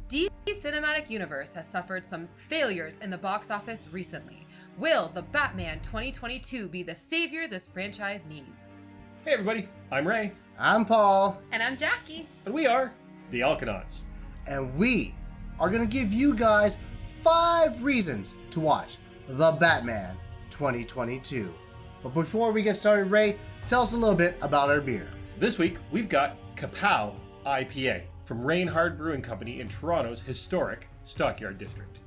DC Cinematic Universe has suffered some failures in the box office recently. Will The Batman 2022 be the savior this franchise needs? Hey everybody, I'm Ray. I'm Paul. And I'm Jackie. And we are the Alconauts. And we are going to give you guys 5 reasons to watch The Batman 2022. But before we get started, Ray, tell us a little bit about our beer. So this week, we've got Kapow IPA from Rainhard Brewing Company in Toronto's historic Stockyard District.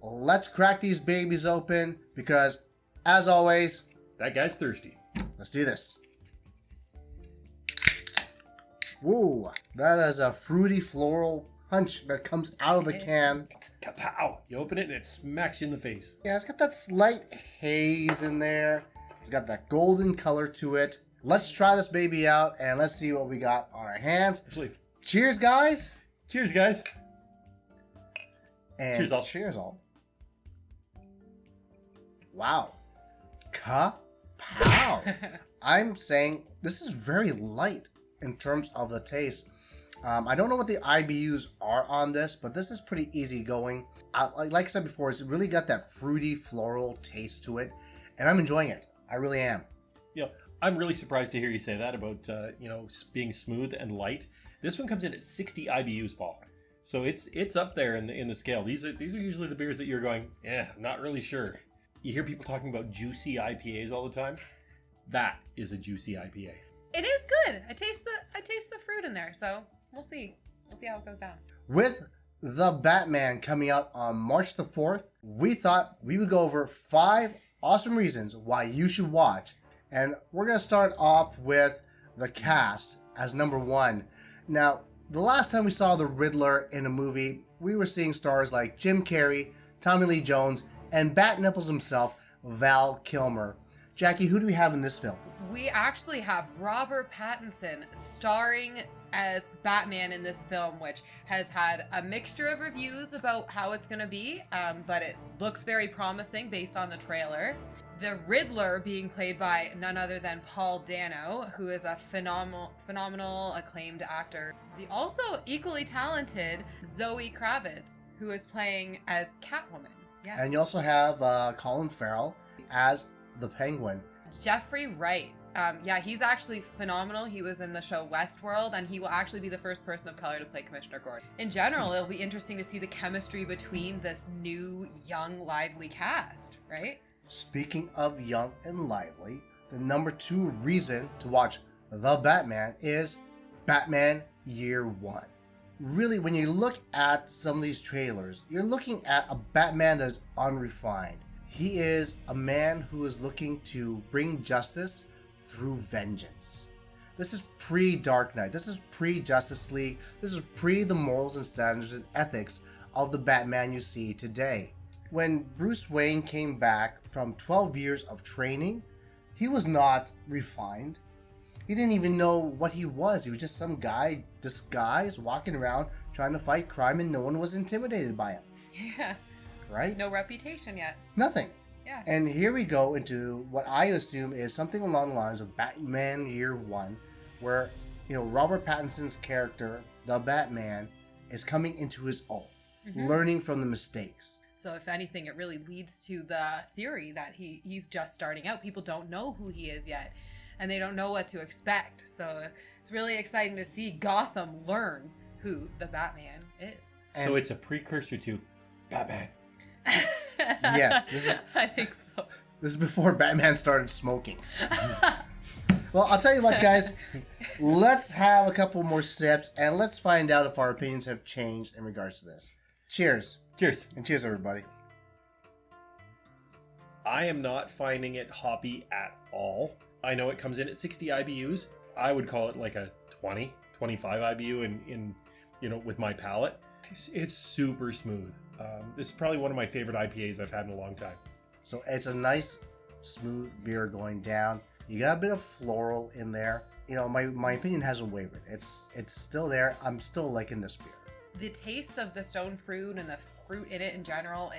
Let's crack these babies open because, as always, That guy's thirsty. let's do this. Woo, that is a fruity floral punch that comes out of the can. Kapow! You open it and it smacks you in the face. Yeah, it's got that slight haze in there. It's got that golden color to it. Let's try this baby out and let's see what we got on our hands. Actually, Cheers, guys. cheers, guys. And Cheers all. Cheers all. Wow. Kapow. I'm saying this is very light in terms of the taste. I don't know what the IBUs are on this, but this is pretty easy going. Like I said before, it's really got that fruity floral taste to it, and I'm enjoying it. I really am. You know, I'm really surprised to hear you say that about being smooth and light. This one comes in at 60 IBUs, Paul. So it's up there in the scale. These are usually the beers that you're going, not really sure. You hear people talking about juicy IPAs all the time. That is a juicy IPA. It is good. I taste the fruit in there, so we'll see. We'll see how it goes down. With The Batman coming out on March the 4th, we thought we would go over 5 awesome reasons why you should watch. And we're going to start off with the cast as number 1. Now, the last time we saw the Riddler in a movie, we were seeing stars like Jim Carrey, Tommy Lee Jones, and Bat Nipples himself, Val Kilmer. Jackie, who do we have in this film? We actually have Robert Pattinson starring as Batman in this film, which has had a mixture of reviews about how it's going to be, but it looks very promising based on the trailer. The Riddler being played by none other than Paul Dano, who is a phenomenal acclaimed actor. The also equally talented Zoe Kravitz, who is playing as Catwoman. Yes. And you also have Colin Farrell as the Penguin. Jeffrey Wright. He's actually phenomenal. He was in the show Westworld, and he will actually be the first person of color to play Commissioner Gordon. In general, it'll be interesting to see the chemistry between this new, young, lively cast, right? Speaking of young and lively, the number 2 reason to watch The Batman is Batman Year One. Really, when you look at some of these trailers, you're looking at a Batman that is unrefined. He is a man who is looking to bring justice through vengeance. This is pre-Dark Knight. This is pre-Justice League. This is pre the morals and standards and ethics of the Batman you see today. When Bruce Wayne came back from 12 years of training, he was not refined. He didn't even know what he was. He was just some guy disguised, walking around, trying to fight crime, and no one was intimidated by him. Yeah. Right? No reputation yet. Nothing. Yeah. And here we go into what I assume is something along the lines of Batman Year One, where, Robert Pattinson's character, the Batman, is coming into his own, learning from the mistakes. So if anything, it really leads to the theory that he's just starting out. People don't know who he is yet, and they don't know what to expect. So it's really exciting to see Gotham learn who the Batman is. So it's a precursor to Batman. Yes, I think so. This is before Batman started smoking. Well, I'll tell you what, guys. Let's have a couple more steps, and let's find out if our opinions have changed in regards to this. Cheers. Cheers. And cheers, everybody. I am not finding it hoppy at all. I know it comes in at 60 IBUs. I would call it like a 20, 25 IBU in with my palate. It's super smooth. This is probably one of my favorite IPAs I've had in a long time. So it's a nice, smooth beer going down. You got a bit of floral in there. You know, my opinion hasn't wavered. It's still there. I'm still liking this beer. The taste of the stone fruit and the fruit in it in general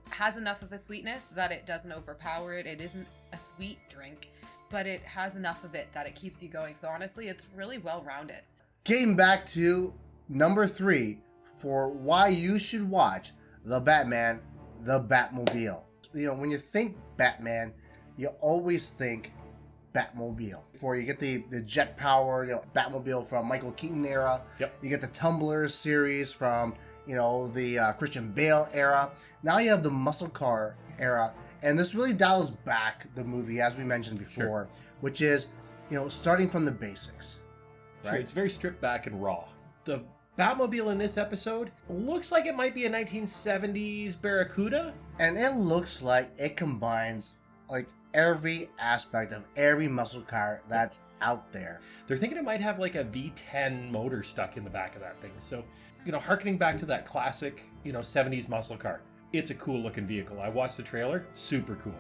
has enough of a sweetness that it doesn't overpower it. It isn't a sweet drink, but it has enough of it that it keeps you going. So honestly, it's really well rounded. Getting back to number 3 for why you should watch The Batman, The Batmobile. You know, when you think Batman, you always think Batmobile. Before you get the jet power, you know, Batmobile from Michael Keaton era. Yep. You get the Tumbler series from, you know, the Christian Bale era. Now you have the muscle car era, and this really dials back the movie, as we mentioned before, which is, you know, starting from the basics. Right? Right? It's very stripped back and raw. The Batmobile in this episode looks like it might be a 1970s Barracuda. And it looks like it combines like every aspect of every muscle car that's out there. They're thinking it might have like a V10 motor stuck in the back of that thing. So, you know, harkening back to that classic, you know, 70s muscle car. It's a cool looking vehicle. I watched the trailer, super cool.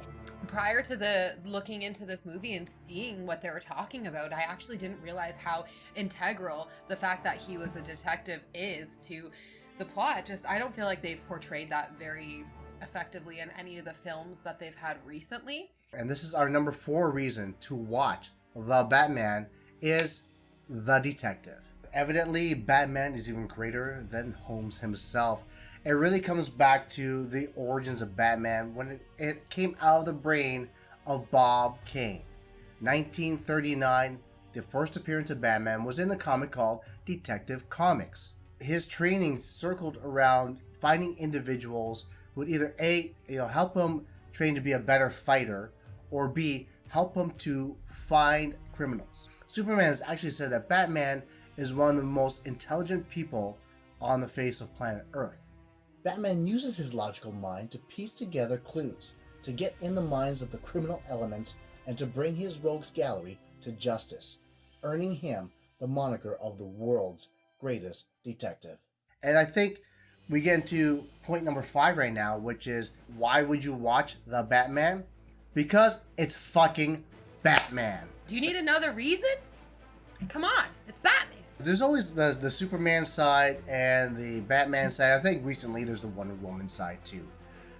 Prior to looking into this movie and seeing what they were talking about, I actually didn't realize how integral the fact that he was a detective is to the plot. Just, I don't feel like they've portrayed that very effectively in any of the films that they've had recently. And this is our number 4 reason to watch The Batman is the detective. Evidently, Batman is even greater than Holmes himself. It really comes back to the origins of Batman when it came out of the brain of Bob Kane. 1939, the first appearance of Batman was in the comic called Detective Comics. His training circled around finding individuals who would either A, you know, help him train to be a better fighter, or B, help him to find criminals. Superman has actually said that Batman is one of the most intelligent people on the face of planet Earth. Batman uses his logical mind to piece together clues, to get in the minds of the criminal elements, and to bring his rogues gallery to justice, earning him the moniker of the world's greatest detective. And I think we get into point number 5 right now, which is why would you watch The Batman? Because it's fucking Batman. Do you need another reason? Come on, it's Batman. There's always the Superman side and the Batman side. I think recently there's the Wonder Woman side too.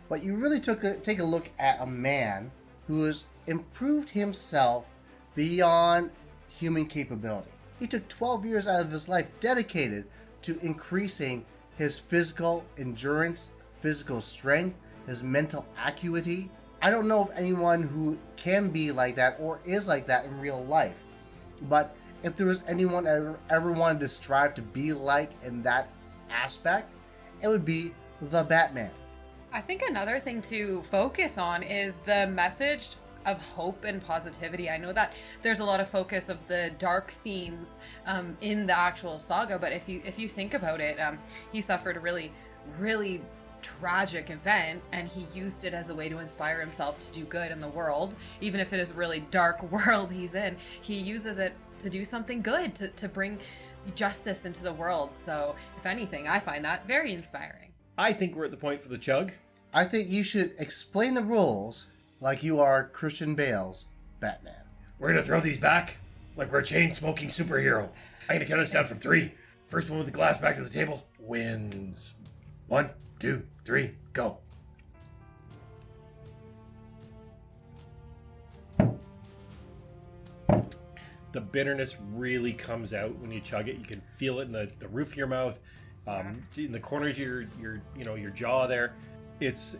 But you really take a look at a man who has improved himself beyond human capability. He took 12 years out of his life dedicated to increasing his physical endurance, physical strength, his mental acuity. I don't know of anyone who can be like that or is like that in real life. But if there was anyone ever wanted to strive to be like in that aspect, it would be the Batman. I think another thing to focus on is the message of hope and positivity. I know that there's a lot of focus of the dark themes in the actual saga, but if you think about it, he suffered a really tragic event, and he used it as a way to inspire himself to do good in the world. Even if it is a really dark world he's in, he uses it to do something good, to bring justice into the world. So if anything, I find that very inspiring. I think we're at the point for the chug. I think you should explain the rules like you are Christian Bale's Batman. We're gonna throw these back like we're a chain-smoking superhero. I'm gonna count us down from 3. First one with the glass back to the table wins. 1, 2, 3, go. The bitterness really comes out when you chug it. You can feel it in the roof of your mouth, in the corners of your jaw there. It's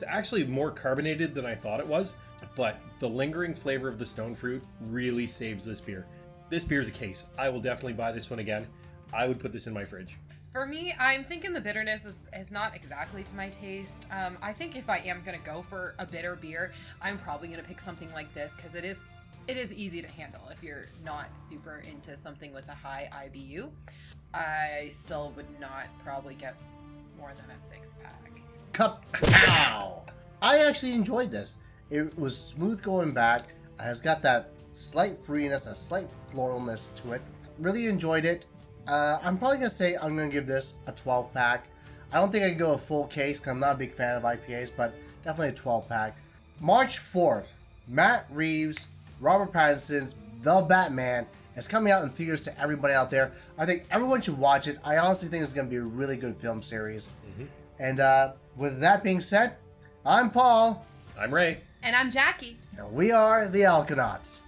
actually more carbonated than I thought it was, but the lingering flavor of the stone fruit really saves this beer. This beer's a case. I will definitely buy this one again. I would put this in my fridge. For me, I'm thinking the bitterness is not exactly to my taste. I think if I am going to go for a bitter beer, I'm probably going to pick something like this because it is easy to handle if you're not super into something with a high IBU. I still would not probably get more than a 6-pack. Kapow! I actually enjoyed this. It was smooth going back. It has got that slight fruitiness, a slight floralness to it. Really enjoyed it. I'm probably going to say I'm going to give this a 12-pack. I don't think I can go a full case because I'm not a big fan of IPAs, but definitely a 12-pack. March 4th, Matt Reeves Robert Pattinson's The Batman is coming out in theaters to everybody out there. I think everyone should watch it. I honestly think it's going to be a really good film series. And with that being said, I'm Paul. I'm Ray. And I'm Jackie. And we are the Alconauts.